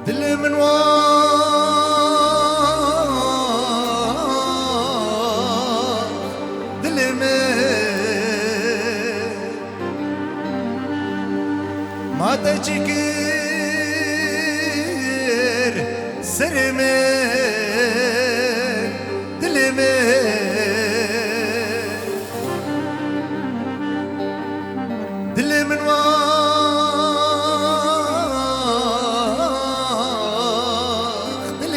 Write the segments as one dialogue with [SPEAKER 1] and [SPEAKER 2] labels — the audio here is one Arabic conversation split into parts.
[SPEAKER 1] دل من واق دل ما تشكر سرمن دل دل من واق دل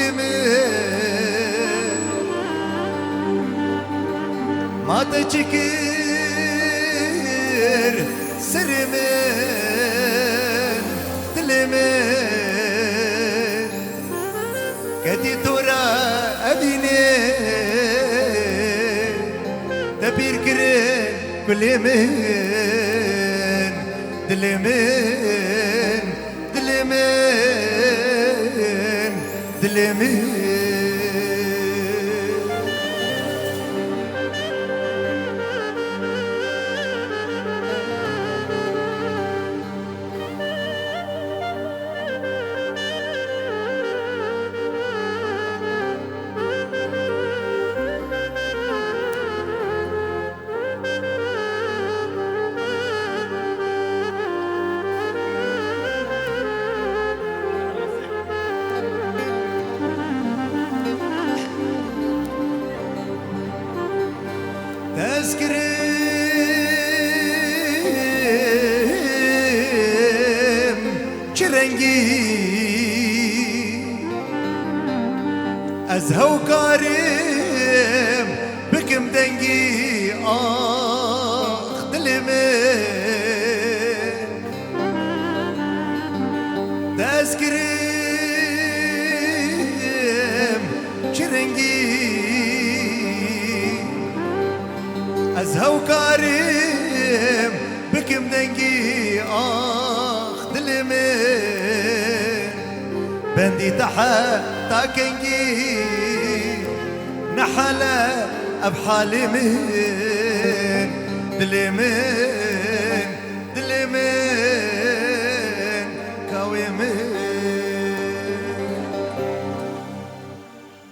[SPEAKER 1] ما تشكر سرمن دل كدي تورا أبيني تبير كرين كل من دل من تذكرم چرنگی از هوکارم بکم دنگی آخ دل من تذكرم چرنگی از هوکارم بکم دنگی آخ دل من بندی تحت کنگی نحله ابحال من دل من